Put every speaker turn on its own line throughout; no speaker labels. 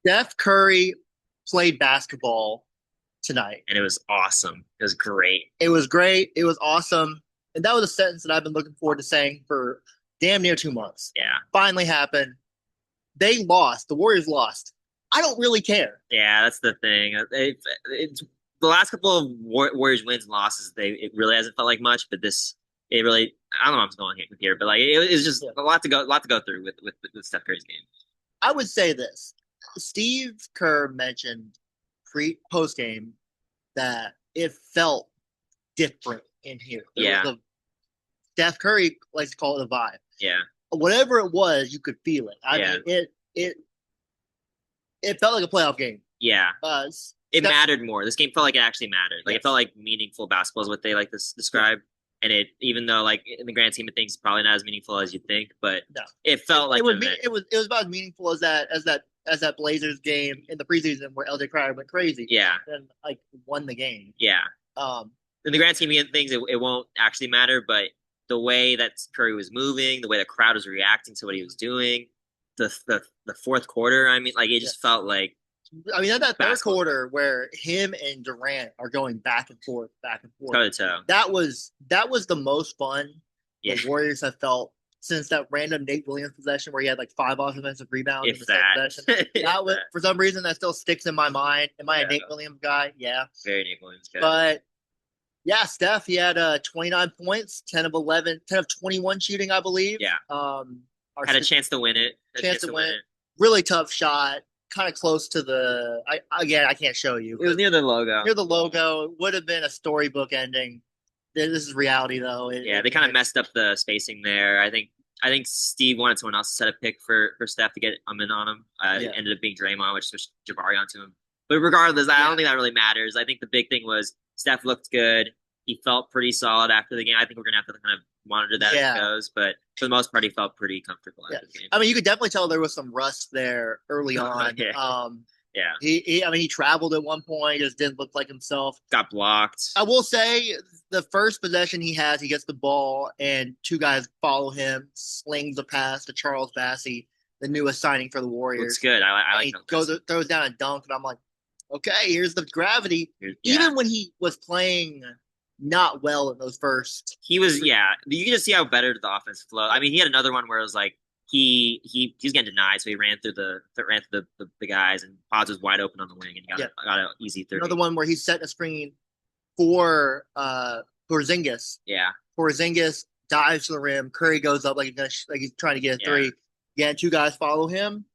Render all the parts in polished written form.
Steph Curry played basketball tonight.
and it was awesome. It was great.
It was great. It was awesome. And that was a sentence that I've been looking forward to saying for damn near 2 months.
Yeah,
Finally happened. They lost. The Warriors lost. I don't really care.
yeah, that's the thing. It's the last couple of Warriors wins and losses. It really hasn't felt like much, but this it really. I don't know what I'm going here, but like it's just
Yeah.
a lot to go through with Steph Curry's game.
I would say this. Steve Kerr mentioned pre post game that it felt different in here. There was
Yeah,
a Steph Curry likes to call it a vibe.
yeah,
Whatever it was, you could feel it. I
yeah,
mean, it felt like a playoff game.
yeah. It
Steph,
mattered more. This game felt like it actually mattered. Like it felt
yes,
like meaningful basketball is what they like to describe. And it, even though like in the grand scheme of things, it's probably not as meaningful as you think, but
no,
it felt like an event.
it was about as meaningful as that Blazers game in the preseason where LJ Cryer went crazy
Yeah,
and like won the game.
yeah.
Um,
In the grand scheme of things, it won't actually matter. But the way that Curry was moving, the way the crowd was reacting to what he was doing, the fourth quarter, I mean, like it
yeah.
just felt like
I mean, that third
basketball
quarter where him and Durant are going back and forth.
toe to toe.
That was the most fun
Yeah,
the Warriors have felt since that random Nate Williams possession where he had like 5 offensive rebounds in
if
the same
that,
possession.
if
That was
that.
for some reason that still sticks in my mind. Am I a
Yeah,
Nate Williams guy? Yeah,
very Nick Williams guy.
but yeah, Steph he had 29 points, 10 of 11, 10 of 21 shooting, I believe.
Yeah,
Our
had a chance to win it. Had a
chance
chance
to
to
win
win
it.
it.
Really tough shot, kind of close to the. I can't show you.
It was near the logo.
Near the logo. It would have been a storybook ending. This is reality, though.
Yeah, they kind of messed up the spacing there. I think Steve wanted someone else to set a pick for Steph to get in on him. It
Yeah,
ended up being Draymond, which switched Jabari onto him. But regardless, I
yeah,
don't think that really matters. I think the big thing was Steph looked good. He felt pretty solid after the game. I think we're gonna have to kind of monitor that as it
yeah,
goes. But for the most part, he felt pretty comfortable
yeah.
after the game.
I mean, you could definitely tell there was some rust there early on.
Yeah, yeah.
I mean, he traveled at one point, just didn't look like himself.
Got blocked.
I will say the first possession he has, he gets the ball, and two guys follow him, slings a pass to Charles Bassey, the newest signing for the
Looks
Warriors.
good. I
And
like
he
that.
throws down a dunk, and I'm like, okay, here's the gravity.
Yeah,
Even when he was playing not well in those first
he was.
three,
Yeah, you can just see how better the offense flowed. I mean, he had another one where it was like he's getting denied, so he ran through the guys, and Pods was wide open on the wing, and he
yeah,
got an easy
another
30.
one where he's setting a screen for Porzingis.
Yeah,
Porzingis dives to the rim. Curry goes up like he's trying to get a
yeah,
three. Again, two guys follow him.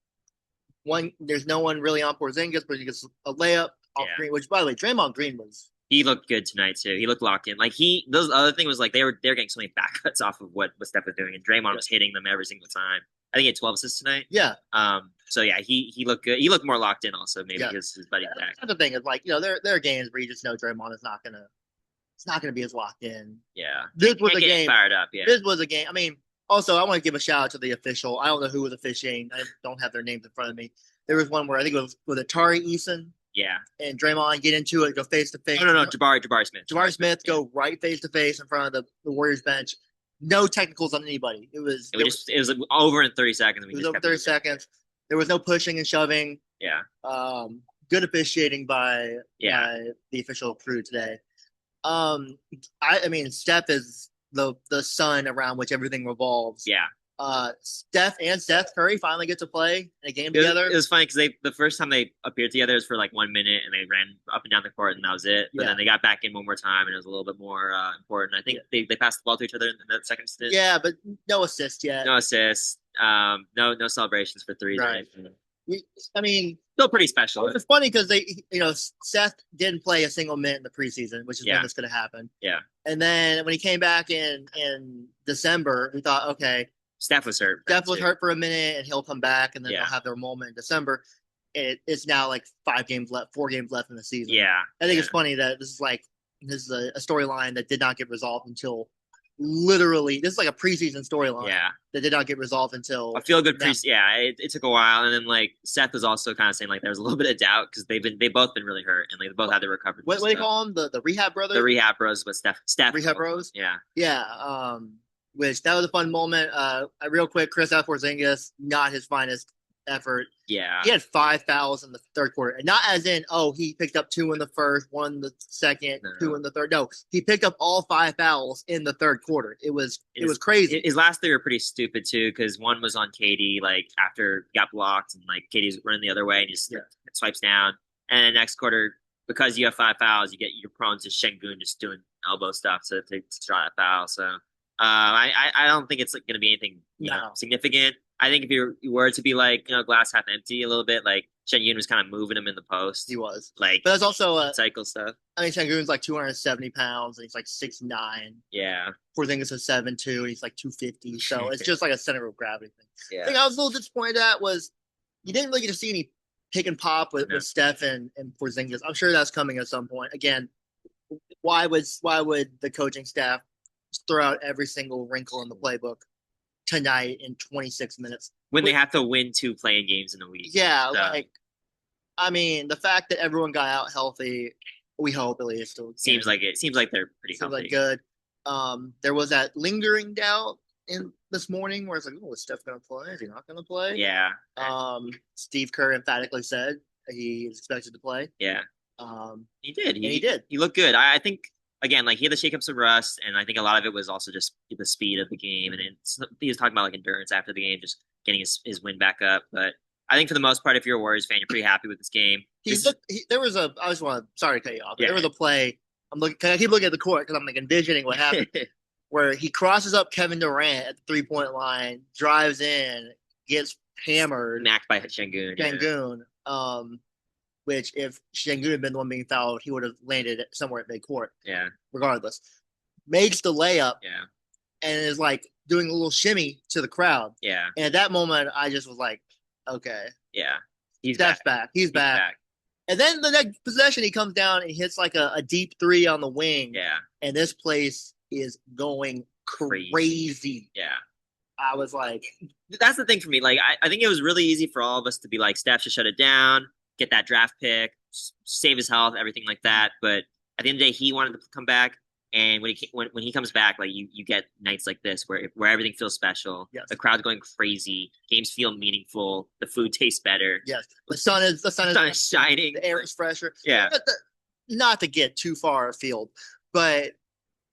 One, there's no one really on Porzingis, but he gets a layup off
yeah.
Green. Which, by the way, Draymond Green was
He looked good tonight too. He looked locked in. Like those other thing was like they were getting so many back cuts off of what Steph was doing, and Draymond
yeah,
was hitting them every single time. I think he had 12 assists tonight.
yeah,
So yeah, he looked good. He looked more locked in also, maybe
yeah.
because his buddy back.
That's the thing is like there are games where you just know Draymond is not gonna it's not gonna be as locked in.
Yeah,
This was
can't
a
get
game.
fired up. Yeah,
This was a game. I mean, also I want to give a shout out to the official. I don't know who was officiating. I don't have their names in front of me. There was one where I think it was with Atari Eason
yeah.
and Draymond get into it, go face to face.
Oh no, Jabari Smith.
Jabari Smith
Yeah.
go right face to face in front of the Warriors bench. No technicals on anybody.
It was over in 30 seconds. And we
it was
just
over
kept
30
moving.
seconds. There was no pushing and shoving.
Yeah,
Good officiating by
yeah,
the official crew today. Um, I mean, Steph is the sun around which everything revolves.
yeah.
Steph and Seth Curry finally get to play in a game together.
It was funny because the first time they appeared together was for like 1 minute, and they ran up and down the court, and that was it. But
Yeah,
then they got back in one more time, and it was a little bit more important. I think
yeah,
they passed the ball to each other in that second stint.
yeah, but no assist yet.
No assists, no celebrations for threes or
Right.
anything.
I mean,
Still pretty special.
it's funny because Seth didn't play a single minute in the preseason, which is when
Yeah,
this going to happen.
yeah.
And then when he came back in December, we thought, okay,
Steph was hurt.
Steph was
Too.
hurt for a minute, and he'll come back, and then they'll
Yeah,
have their moment in December. It's now like 5 games left, 4 games left in the season.
yeah,
I think
yeah,
it's funny that this is a storyline that did not get resolved until literally this is like a preseason storyline
yeah.
that did not get resolved
I
until
feel good.
now.
Yeah, it took a while, and then like Seth was also kind of saying like there was a little bit of doubt because they both been really hurt, and like they both had to recover.
What do you call them? The rehab
The
brothers?
rehab bros, but Steph
Rehab bros?
Yeah,
Yeah. Which that was a fun moment. Real quick, Chris Porzingis, not his finest effort.
Yeah.
He had 5 fouls in the third quarter, and not as in, oh, he picked up 2 in the first, 1 in the second,
No.
2 in the third. No, he picked up all 5 fouls in the third quarter. It was crazy.
His last 3 were pretty stupid too, because one was on Katie, like after he got blocked, and like Katie's running the other way, and just swipes down. And then next quarter, because you have 5 fouls, you're prone to Şengün just doing elbow stuff to draw that foul. So I don't think it's going to be anything significant. I think if you were to be like glass half empty a little bit, like Şengün was kind of moving him in the post.
He was
like,
but that's also
cycle stuff.
I mean, Şengün's like 270 pounds, and he's like 6'9".
Yeah.
Porzingis is 7'2", and he's like 250. So it's just like a center of gravity thing.
Yeah.
The thing I was a little disappointed at was you didn't really get to see any pick and pop with Steph and Porzingis. I'm sure that's coming at some point. Again, why would the coaching staff throw out every single wrinkle in the playbook tonight in 26 minutes
when they have to win 2 playing games in a week?
Yeah, like I mean, the fact that everyone got out healthy, we hope at least.
Seems like they're pretty healthy.
Like good. There was that lingering doubt in this morning where it's like, oh, is Steph going to play? Is he not going to play?
Yeah.
Steve Kerr emphatically said he is expected to play.
Yeah. He did.
He did.
He looked good. I think, again, like he had to shake up some rust, and I think a lot of it was also just the speed of the game. And he was talking about like endurance after the game, just getting his wind back up. But I think for the most part, if you're a Warriors fan, you're pretty happy with this game.
There was a. I just want to. Sorry to cut you off. Yeah. There was a play. I keep looking at the court because I'm like envisioning what happened, where he crosses up Kevin Durant at the 3-point line, drives in, gets hammered,
knocked by Şengün.
Which if Şengün had been the one being fouled, he would have landed somewhere at midcourt.
Yeah.
Regardless, makes the layup.
Yeah.
And is like doing a little shimmy to the crowd.
Yeah.
And at that moment, I just was like, okay.
Yeah. He's
back. He's back. And then the next possession, he comes down and hits like a deep 3 on the wing.
Yeah.
And this place is going crazy.
Yeah.
I was like,
that's the thing for me. Like, I think it was really easy for all of us to be like, Steph should shut it down, get that draft pick, save his health, everything like that. But at the end of the day, he wanted to come back. And when he comes back, like you get nights like this where everything feels special.
Yes.
The crowd's going crazy. Games feel meaningful. The food tastes better.
Yes. The sun is
shining.
The air is fresher.
Yeah.
Not to get too far afield, but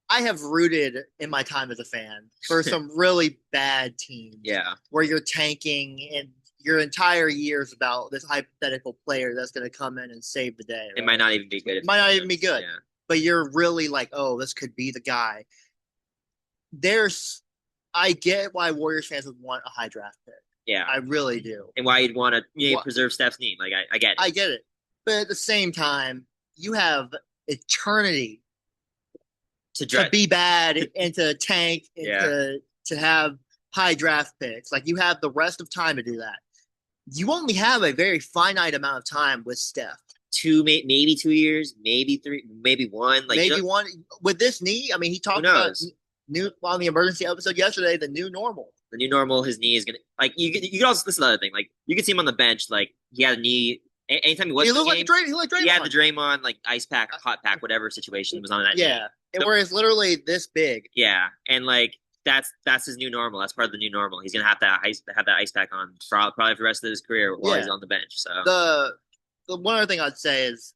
I have rooted in my time as a fan for some really bad teams.
Yeah.
Where you're tanking and your entire year is about this hypothetical player that's going to come in and save the day. Right?
It might not even be good.
It might not even be good.
Yeah.
But you're really like, oh, this could be the guy. I get why Warriors fans would want a high draft pick.
Yeah.
I really do.
And why you'd want to preserve Steph's name. Like, I get it.
I get it. But at the same time, you have eternity to be bad and to tank and to have high draft picks. Like, you have the rest of time to do that. You only have a very finite amount of time with Steph.
Maybe 2 years, maybe 3, maybe 1. Like
maybe 1 with this knee. I mean, he talked about on the emergency episode yesterday, the new normal.
The new normal. His knee is gonna you could also, this is another thing. Like, you could see him on the bench. Like, he had a knee. Anytime he was,
he looked like Draymond.
He had the Draymond like ice pack, hot pack, whatever situation was on that.
Yeah, and where it's literally this big.
Yeah, and like that's his new normal. That's part of the new normal. He's gonna have that ice pack on probably for the rest of his career while he's on the bench. So
the one other thing I'd say is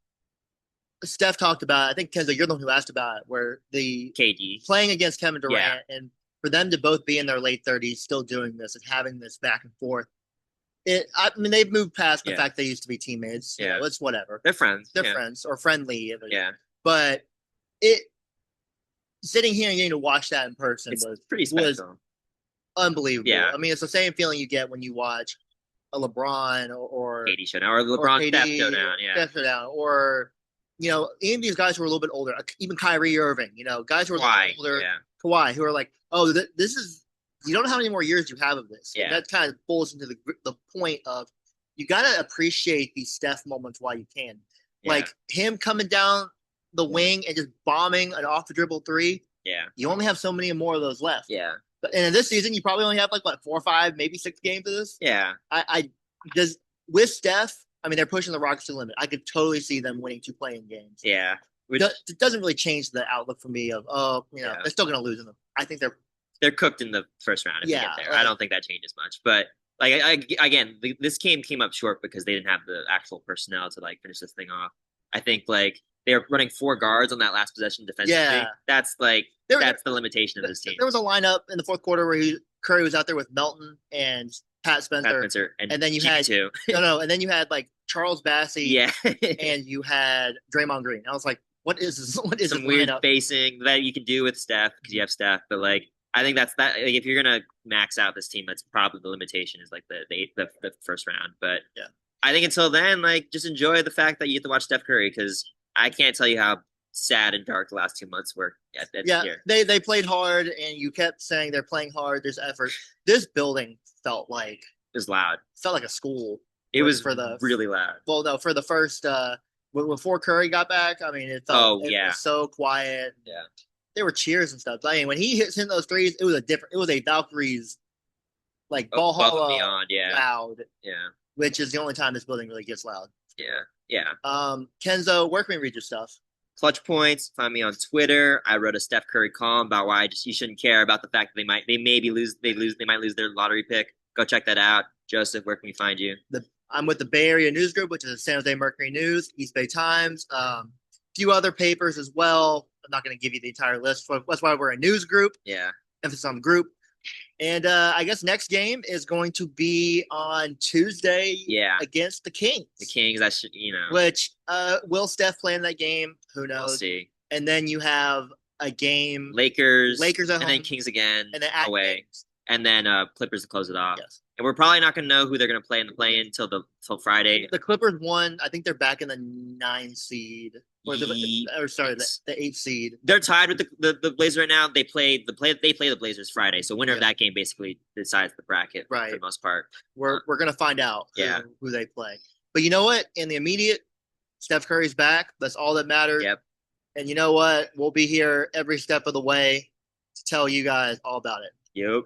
Steph talked about, I think, Kenzo, you're the one who asked about it, where the
KD
playing against Kevin Durant and for them to both be in their late 30s still doing this and having this back and forth. I mean, they've moved past the fact they used to be teammates.
Yeah.
It's whatever.
They're friends.
They're friends or friendly.
Yeah.
But sitting here and getting to watch that in person was
pretty special.
Unbelievable.
Yeah.
I mean, it's the same feeling you get when you watch a LeBron or
KD showdown or LeBron Steph showdown. Yeah.
Steph showdown, or even these guys who are a little bit older, even Kyrie Irving, guys who are a little older, Kawhi, who are like, oh, this is, you don't know how many more years you have of this.
Yeah.
And that kind of pulls into the point of you got to appreciate these Steph moments while you can. Yeah. Like him coming down the wing and just bombing an off the dribble 3.
Yeah.
You only have so many more of those left.
Yeah.
And in this season, you probably only have 4 or 5, maybe 6 games of this.
Yeah.
With Steph, I mean, they're pushing the Rockets to the limit. I could totally see them winning 2 playing games.
Yeah.
It doesn't really change the outlook for me of, they're still going to lose in them. I think they're
cooked in the first round if they get there. I don't think that changes much. But Like again, this game came up short because they didn't have the actual personnel to like finish this thing off. I think like they were running 4 guards on that last possession defensively.
Yeah.
That's like that's the limitation of this team.
There was a lineup in the fourth quarter where Curry was out there with Melton and Pat Spencer,
and
then you had and then you had like Charles Bassey, and you had Draymond Green. I was like, what is this? What is
some weird spacing that you can do with Steph because you have Steph, but like I think that's that. Like, if you're gonna max out this team, that's probably the limitation is like the first round. But
yeah,
I think until then, like just enjoy the fact that you get to watch Steph Curry because I can't tell you how sad and dark the last 2 months were.
Yeah, they played hard, and you kept saying they're playing hard. There's effort. This building felt like
it was loud.
Felt like a school.
It was really loud.
Well, no, for the first before Curry got back, I mean, it felt it was so quiet.
Yeah,
there were cheers and stuff. I mean, when he hits in those threes, it was a Valkyries like ball hall
beyond,
loud.
Yeah,
which is the only time this building really gets loud.
Yeah.
Kenzo, where can we read your stuff?
ClutchPoints. Find me on Twitter. I wrote a Steph Curry column about why you shouldn't care about the fact that they might lose their lottery pick. Go check that out. Joseph, where can we find you?
I'm with the Bay Area News Group, which is San Jose Mercury News, East Bay Times, a few other papers as well. I'm not going to give you the entire list. That's why we're a news group.
Yeah.
Emphasis on the group. And I guess next game is going to be on Tuesday against the Kings.
The Kings, that should,
Which, will Steph play in that game? Who knows?
We'll see.
And then you have a game.
Lakers
at home.
And then Kings again.
And then
away.
Kings.
And then Clippers to close it off.
Yes.
And we're probably not going to know who they're going to play in the play-in until Friday.
The Clippers won. I think they're back in the 9 seed. The 8 seed.
They're tied with the Blazers right now. They play the Blazers Friday. So winner of that game basically decides the bracket for the most part.
We're going to find out who they play. But you know what? In the immediate, Steph Curry's back. That's all that matters.
Yep.
And you know what? We'll be here every step of the way to tell you guys all about it.
Yep.